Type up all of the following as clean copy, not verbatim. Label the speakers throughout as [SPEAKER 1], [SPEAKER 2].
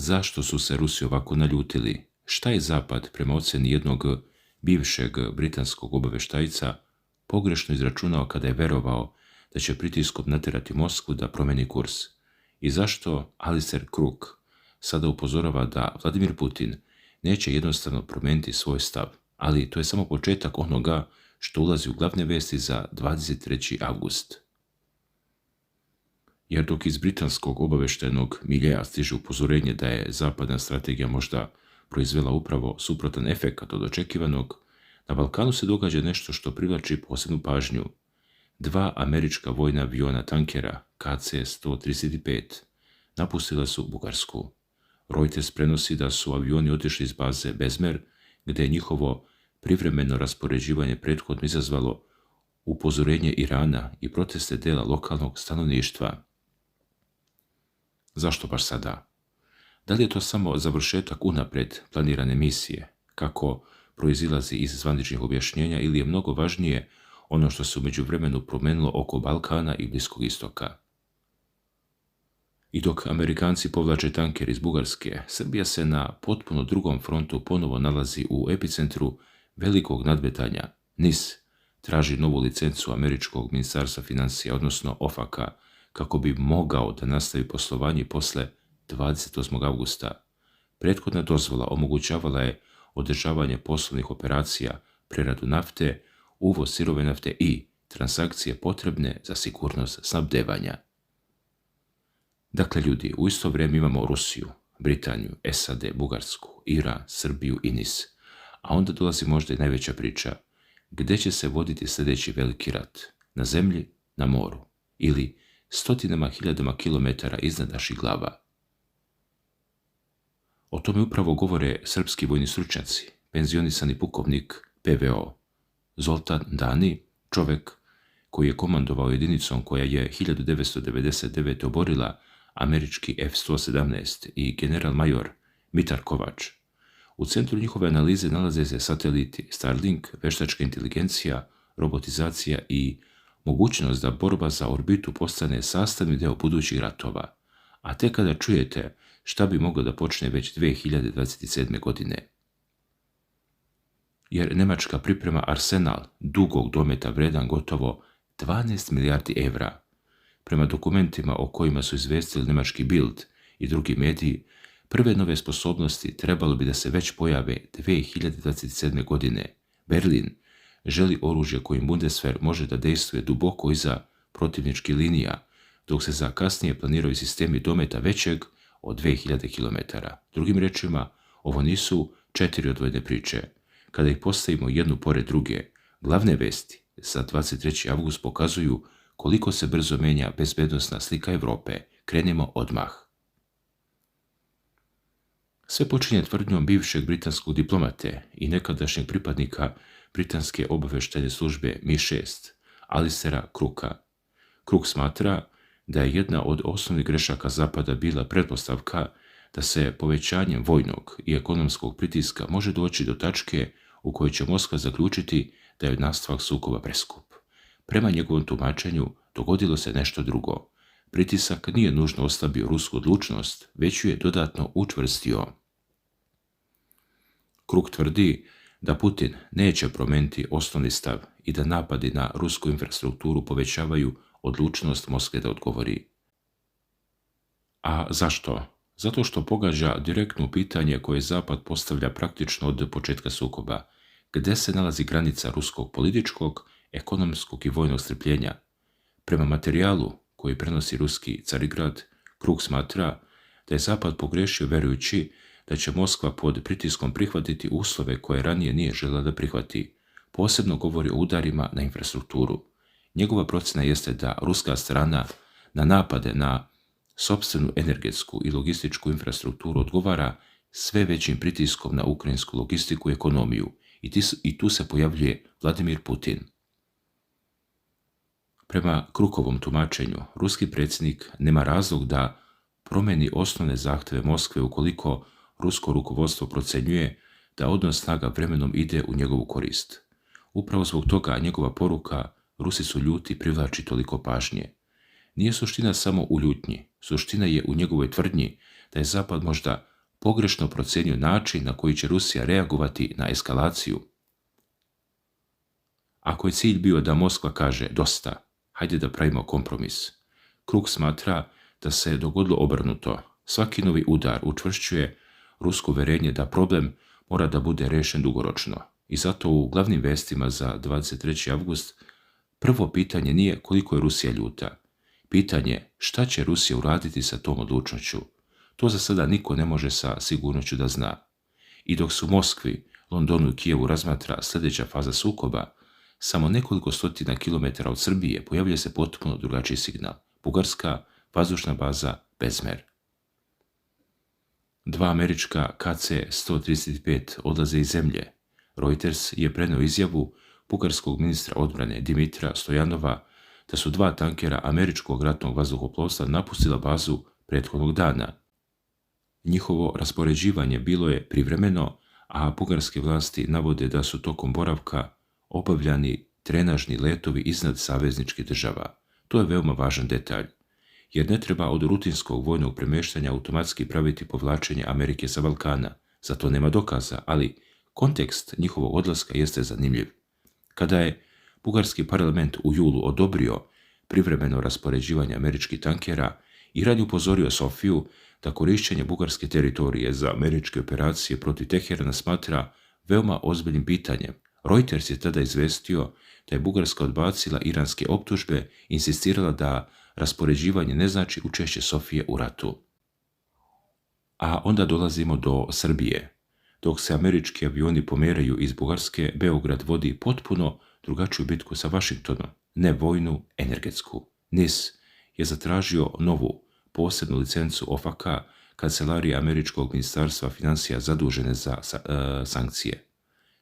[SPEAKER 1] Zašto su se Rusi ovako naljutili? Šta je Zapad, prema ocjeni jednog bivšeg britanskog obaveštajca, pogrešno izračunao kada je verovao da će pritiskom natjerati Moskvu da promeni kurs? I zašto Alistair Crook sada upozorava da Vladimir Putin neće jednostavno promijeniti svoj stav, ali to je samo početak onoga što ulazi u glavne vesti za 23. avgust. Jer dok iz britanskog obaveštajnog miljeja stiže upozorenje da je zapadna strategija možda proizvela upravo suprotan efekat od očekivanog, na Balkanu se događa nešto što privlači posebnu pažnju. 2 američka vojna aviona tankera KC-135 napustila su Bugarsku. Reuters prenosi da su avioni otišli iz baze Bezmer, gdje je njihovo privremeno raspoređivanje prethodno izazvalo upozorenje Irana i proteste dela lokalnog stanovništva. Zašto baš sada? Da li je to samo završetak unaprijed planirane misije, kako proizilazi iz zvaničnih objašnjenja, ili je mnogo važnije ono što se u međuvremenu promenilo oko Balkana i Bliskog istoka? I dok Amerikanci povlače tanker iz Bugarske, Srbija se na potpuno drugom frontu ponovo nalazi u epicentru velikog nadmetanja. NIS traži novu licencu američkog ministarstva financija, odnosno OFAC-a, kako bi mogao da nastavi poslovanje posle 28. avgusta. Prethodna dozvola omogućavala je održavanje poslovnih operacija, preradu nafte, uvoz sirove nafte i transakcije potrebne za sigurnost snabdevanja. Dakle, ljudi, u isto vrijeme imamo Rusiju, Britaniju, SAD, Bugarsku, Iran, Srbiju i NIS. A onda dolazi možda i najveća priča. Gde će se voditi sljedeći veliki rat? Na zemlji, na moru ili stotinama hiljadama kilometara iznad naših glava? O tome upravo govore srpski vojni stručnjaci, penzionisani pukovnik PVO Zoltan Dani, čovek koji je komandovao jedinicom koja je 1999. oborila američki F-117 i general major Mitar Kovač. U centru njihove analize nalaze se sateliti Starlink, veštačka inteligencija, robotizacija i mogućnost da borba za orbitu postane sastavni deo budućih ratova. A tek kada čujete šta bi moglo da počne već 2027. godine. Jer Nemačka priprema arsenal dugog dometa vredan gotovo 12 milijardi evra. Prema dokumentima o kojima su izvestili nemački Bild i drugi mediji, prve nove sposobnosti trebalo bi da se već pojave 2027. godine. Berlin želi oružje kojim Bundeswehr može da dejstvuje duboko iza protivničkih linija, dok se za kasnije planiraju sistemi dometa većeg od 2000 km. Drugim rečima, ovo nisu 4 odvojene priče. Kada ih postavimo jednu pored druge, glavne vesti za 23. avgust pokazuju koliko se brzo menja bezbednosna slika Evrope. Krenimo odmah. Sve počinje tvrdnjom bivšeg britanskog diplomate i nekadašnjeg pripadnika britanske obaveštajne službe MI6, Alistaira Crooka. Crook smatra da je jedna od osnovnih grešaka Zapada bila pretpostavka da se povećanjem vojnog i ekonomskog pritiska može doći do tačke u kojoj će Moskva zaključiti da je nastavak sukoba preskup. Prema njegovom tumačenju dogodilo se nešto drugo. Pritisak nije nužno oslabio rusku odlučnost, već ju je dodatno učvrstio. Crook tvrdi da Putin neće promijeniti osnovni stav i da napadi na rusku infrastrukturu povećavaju odlučnost Moskve da odgovori. A zašto? Zato što pogađa direktno pitanje koje Zapad postavlja praktično od početka sukoba. Gde se nalazi granica ruskog političkog, ekonomskog i vojnog strpljenja? Prema materijalu koji prenosi ruski Carigrad, Crook smatra da je Zapad pogrešio verujući da će Moskva pod pritiskom prihvatiti uslove koje ranije nije željela da prihvati. Posebno govori o udarima na infrastrukturu. Njegova procjena jeste da ruska strana na napade na sopstvenu energetsku i logističku infrastrukturu odgovara sve većim pritiskom na ukrajinsku logistiku i ekonomiju i tu se pojavljuje Vladimir Putin. Prema Crookovom tumačenju, ruski predsjednik nema razlog da promeni osnovne zahteve Moskve ukoliko rusko rukovodstvo procenjuje da odnos snaga vremenom ide u njegovu korist. Upravo zbog toga njegova poruka Rusi su ljuti privlači toliko pažnje. Nije suština samo u ljutnji, suština je u njegovoj tvrdnji da je Zapad možda pogrešno procenio način na koji će Rusija reagovati na eskalaciju. Ako je cilj bio da Moskva kaže dosta, hajde da pravimo kompromis, Krug smatra da se dogodilo obrnuto. Svaki novi udar učvršćuje rusko uverenje da problem mora da bude rešen dugoročno. I zato u glavnim vestima za 23. avgust prvo pitanje nije koliko je Rusija ljuta. Pitanje šta će Rusija uraditi sa tom odlučnošću. To za sada niko ne može sa sigurnošću da zna. I dok se u Moskvi, Londonu i Kijevu razmatra sljedeća faza sukoba, samo nekoliko stotina kilometara od Srbije pojavlja se potpuno drugačiji signal. Bugarska vazdušna baza Bezmer. 2 američka KC-135 odlaze iz zemlje. Reuters je preneo izjavu bugarskog ministra odbrane Dimitra Stojanova da su 2 tankera američkog ratnog vazduhoplovstva napustila bazu prethodnog dana. Njihovo raspoređivanje bilo je privremeno, a bugarske vlasti navode da su tokom boravka obavljani trenažni letovi iznad savezničkih država. To je veoma važan detalj, jer ne treba od rutinskog vojnog premeštanja automatski praviti povlačenje Amerike sa Balkana. Za to nema dokaza, ali kontekst njihovog odlaska jeste zanimljiv. Kada je bugarski parlament u julu odobrio privremeno raspoređivanje američkih tankera, Iran je upozorio Sofiju da korišćenje bugarske teritorije za američke operacije protiv Teherana smatra veoma ozbiljnim pitanjem. Reuters je tada izvestio da je Bugarska odbacila iranske optužbe i insistirala da raspoređivanje ne znači učešće Sofije u ratu. A onda dolazimo do Srbije. Dok se američki avioni pomeraju iz Bugarske, Beograd vodi potpuno drugačiju bitku sa Vašingtonom, ne vojnu, energetsku. NIS je zatražio novu posebnu licencu OFAK, kancelarije američkog ministarstva financija zadužene za sankcije.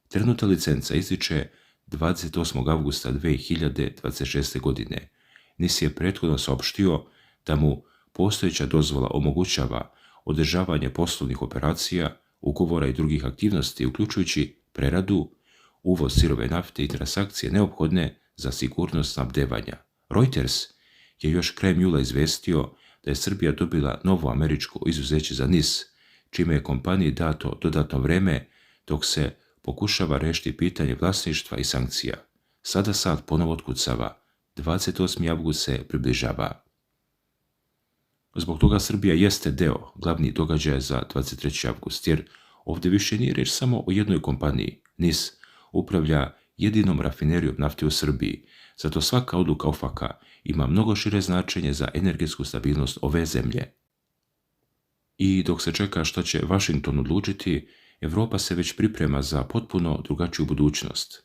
[SPEAKER 1] Trenutna licenca ističe 28. avgusta 2026. godine. NIS je prethodno saopštio da mu postojeća dozvola omogućava održavanje poslovnih operacija, ugovora i drugih aktivnosti, uključujući preradu, uvoz sirove nafte i transakcije neophodne za sigurnost snabdevanja. Reuters je još krajem jula izvestio da je Srbija dobila novo američko izuzeće za NIS, čime je kompaniji dato dodatno vreme dok se pokušava rešiti pitanje vlasništva i sankcija. Sada sat ponovo otkucava. 28. avgust se približava. Zbog toga Srbija jeste deo glavnih događaja za 23. avgust, jer ovdje više nije reč samo o jednoj kompaniji. NIS upravlja jedinom rafinerijom nafte u Srbiji, zato svaka odluka OFAK ima mnogo šire značenje za energetsku stabilnost ove zemlje. I dok se čeka što će Vašington odlučiti, Evropa se već priprema za potpuno drugačiju budućnost.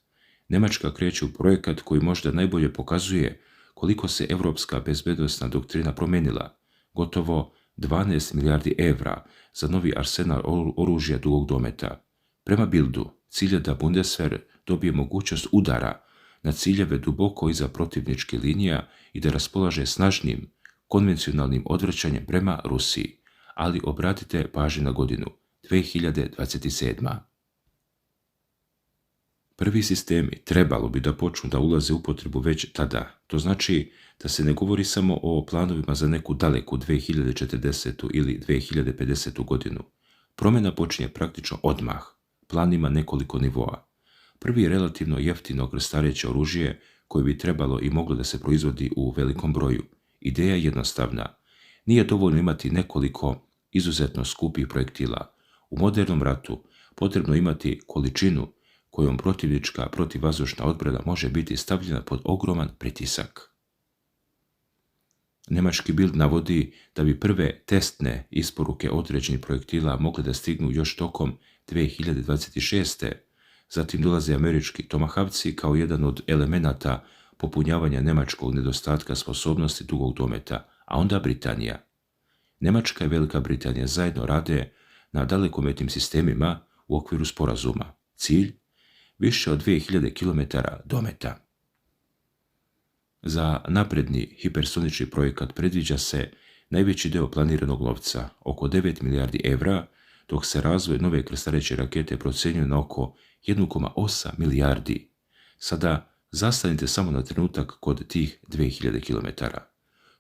[SPEAKER 1] Nemačka kreće u projekat koji možda najbolje pokazuje koliko se evropska bezbednosna doktrina promenila, gotovo 12 milijardi evra za novi arsenal oružja dugog dometa. Prema Bildu, cilj je da Bundeswehr dobije mogućnost udara na ciljeve duboko iza protivničke linija i da raspolaže snažnim konvencionalnim odvraćanjem prema Rusiji, ali obratite pažnju na godinu 2027. Prvi sistemi trebalo bi da počnu da ulaze u upotrebu već tada. To znači da se ne govori samo o planovima za neku daleku 2040. ili 2050. godinu. Promjena počinje praktično odmah. Plan ima nekoliko nivoa. Prvi je relativno jeftino krstareće oružje koje bi trebalo i moglo da se proizvodi u velikom broju. Ideja je jednostavna. Nije dovoljno imati nekoliko izuzetno skupih projektila. U modernom ratu potrebno imati količinu kojom protivnička protivvazdušna odbrana može biti stavljena pod ogroman pritisak. Nemački Bild navodi da bi prve testne isporuke određenih projektila mogle da stignu još tokom 2026. Zatim dolaze američki tomahavci kao jedan od elemenata popunjavanja nemačkog nedostatka sposobnosti dugog dometa, a onda Britanija. Nemačka i Velika Britanija zajedno rade na dalekometnim sistemima u okviru sporazuma. Cilj? Više od 2000 km dometa. Za napredni hipersonični projekat predviđa se najveći deo planiranog novca, oko 9 milijardi evra, dok se razvoj nove krstareće rakete procenjuje na oko 1,8 milijardi. Sada zastanite samo na trenutak kod tih 2000 km.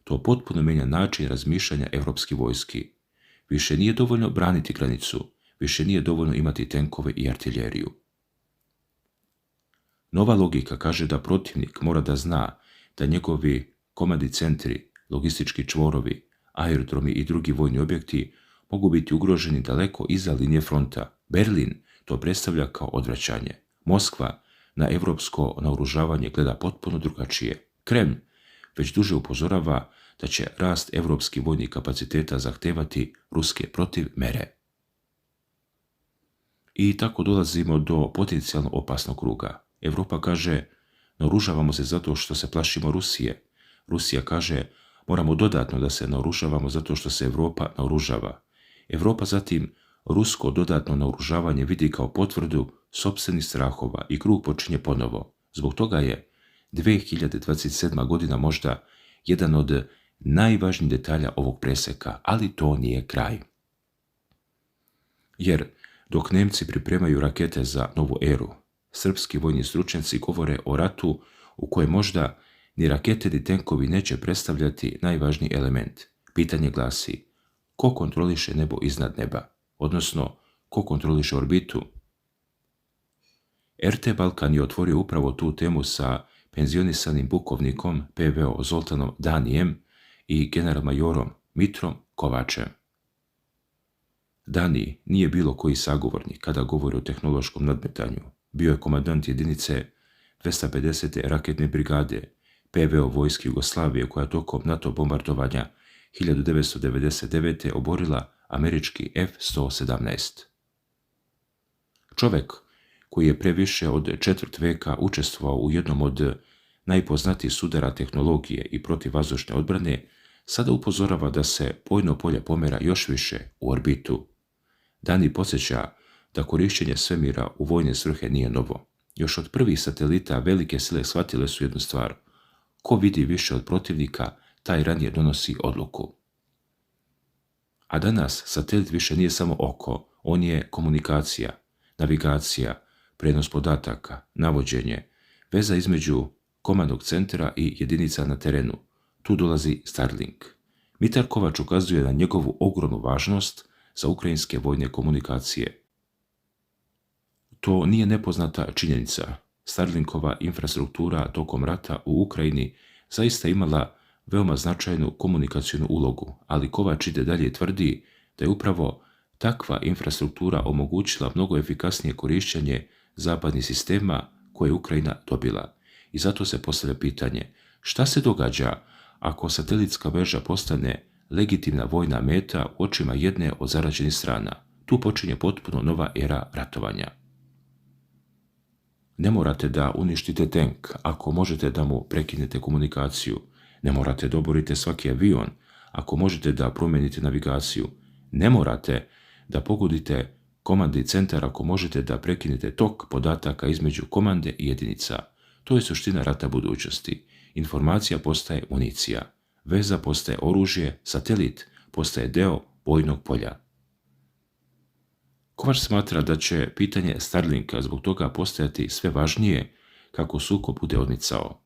[SPEAKER 1] To potpuno menja način razmišljanja evropskih vojski. Više nije dovoljno braniti granicu, više nije dovoljno imati tenkove i artiljeriju. Nova logika kaže da protivnik mora da zna da njegovi komandni centri, logistički čvorovi, aerodromi i drugi vojni objekti mogu biti ugroženi daleko iza linije fronta. Berlin to predstavlja kao odvraćanje. Moskva na evropsko naoružavanje gleda potpuno drugačije. Kremlj već duže upozorava da će rast evropskih vojnih kapaciteta zahtevati ruske protivmere. I tako dolazimo do potencijalno opasnog kruga. Evropa kaže, naoružavamo se zato što se plašimo Rusije. Rusija kaže, moramo dodatno da se naoružavamo zato što se Evropa naoružava. Evropa zatim rusko dodatno naoružavanje vidi kao potvrdu sopstvenih strahova i krug počinje ponovo. Zbog toga je 2027. godina možda jedan od najvažnijih detalja ovog preseka, ali to nije kraj. Jer dok Nemci pripremaju rakete za novu eru, srpski vojni stručnjaci govore o ratu u kojem možda ni rakete ni tenkovi neće predstavljati najvažniji element. Pitanje glasi, ko kontroliše nebo iznad neba, odnosno ko kontroliše orbitu? RT Balkan je otvorio upravo tu temu sa penzionisanim pukovnikom PVO Zoltanom Danijem i generalmajorom Mitrom Kovačem. Dani nije bilo koji sagovornik kada govori o tehnološkom nadmetanju. Bio je komandant jedinice 250. raketne brigade PVO vojske Jugoslavije koja tokom NATO bombardovanja 1999. oborila američki F-117. Čovek koji je pre više od četvrt veka učestvovao u jednom od najpoznatijih sudara tehnologije i protivvazdušne odbrane, sada upozorava da se bojno polje pomera još više u orbitu. Dani podsjeća da korišćenje svemira u vojne svrhe nije novo. Još od prvih satelita velike sile shvatile su jednu stvar. Ko vidi više od protivnika, taj ranije donosi odluku. A danas satelit više nije samo oko, on je komunikacija, navigacija, prenos podataka, navođenje, veza između komandnog centra i jedinica na terenu. Tu dolazi Starlink. Mitar Kovač ukazuje na njegovu ogromnu važnost za ukrajinske vojne komunikacije. To nije nepoznata činjenica. Starlinkova infrastruktura tokom rata u Ukrajini zaista imala veoma značajnu komunikacijnu ulogu, ali Kovač ide dalje i tvrdi da je upravo takva infrastruktura omogućila mnogo efikasnije korišćenje zapadnih sistema koje je Ukrajina dobila. I zato se postavlja pitanje, šta se događa ako satelitska mreža postane legitimna vojna meta u očima jedne od zarađenih strana? Tu počinje potpuno nova era ratovanja. Ne morate da uništite tank ako možete da mu prekinete komunikaciju. Ne morate da oborite svaki avion ako možete da promenite navigaciju. Ne morate da pogodite komandni centar ako možete da prekinete tok podataka između komande i jedinica. To je suština rata budućnosti. Informacija postaje municija. Veza postaje oružje, satelit postaje deo bojnog polja. Kovač smatra da će pitanje Starlinka zbog toga postajati sve važnije kako sukob bude odmicao.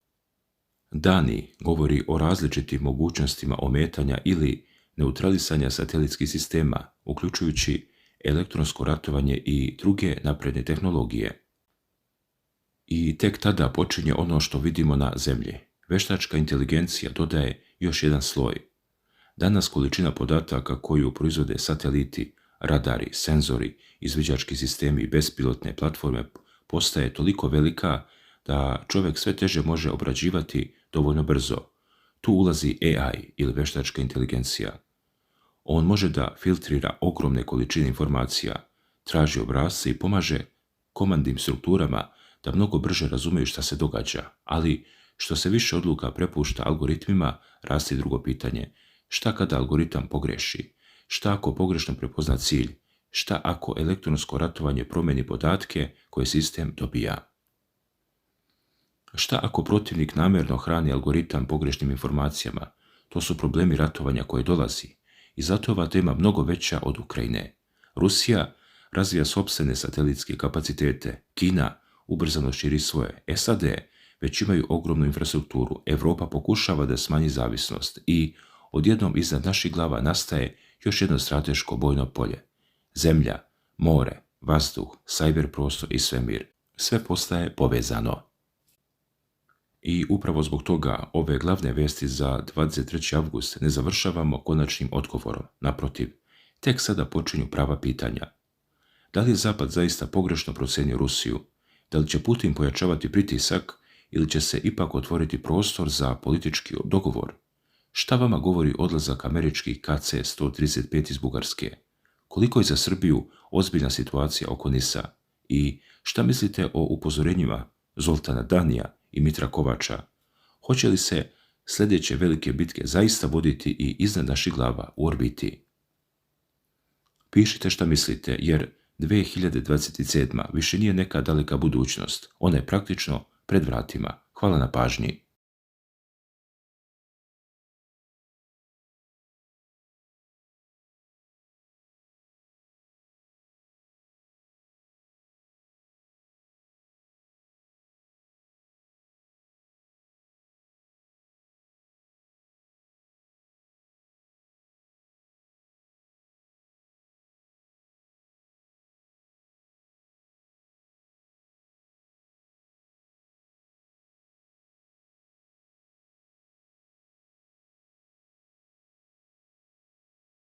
[SPEAKER 1] Dani govori o različitim mogućnostima ometanja ili neutralisanja satelitskih sistema, uključujući elektronsko ratovanje i druge napredne tehnologije. I tek tada počinje ono što vidimo na zemlji. Veštačka inteligencija dodaje još jedan sloj. Danas količina podataka koju proizvode sateliti, radari, senzori, izviđački sistemi i bespilotne platforme postaje toliko velika da čovjek sve teže može obrađivati dovoljno brzo. Tu ulazi AI ili veštačka inteligencija. On može da filtrira ogromne količine informacija, traži obrasce i pomaže komandnim strukturama da mnogo brže razumeju šta se događa, ali što se više odluka prepušta algoritmima, raste drugo pitanje. Šta kada algoritam pogreši? Šta ako pogrešno prepozna cilj? Šta ako elektronsko ratovanje promeni podatke koje sistem dobija? Šta ako protivnik namjerno hrani algoritam pogrešnim informacijama? To su problemi ratovanja koje dolazi. I zato je ova tema mnogo veća od Ukrajine. Rusija razvija sopstvene satelitske kapacitete. Kina ubrzano širi svoje. SAD već imaju ogromnu infrastrukturu. Evropa pokušava da smanji zavisnost i odjednom iznad naših glava nastaje još jedno strateško bojno polje. Zemlja, more, vazduh, sajber prostor i svemir. Sve postaje povezano. I upravo zbog toga ove glavne vesti za 23. avgust ne završavamo konačnim odgovorom. Naprotiv, tek sada počinju prava pitanja. Da li je Zapad zaista pogrešno procenio Rusiju? Da li će Putin pojačavati pritisak ili će se ipak otvoriti prostor za politički dogovor? Šta vama govori odlazak američkih KC-135 iz Bugarske? Koliko je za Srbiju ozbiljna situacija oko NIS-a? I šta mislite o upozorenjima Zoltana Danija i Mitra Kovača? Hoće li se sljedeće velike bitke zaista voditi i iznad naših glava u orbiti? Pišite šta mislite, jer 2027. više nije neka daleka budućnost. Ona je praktično pred vratima. Hvala na pažnji.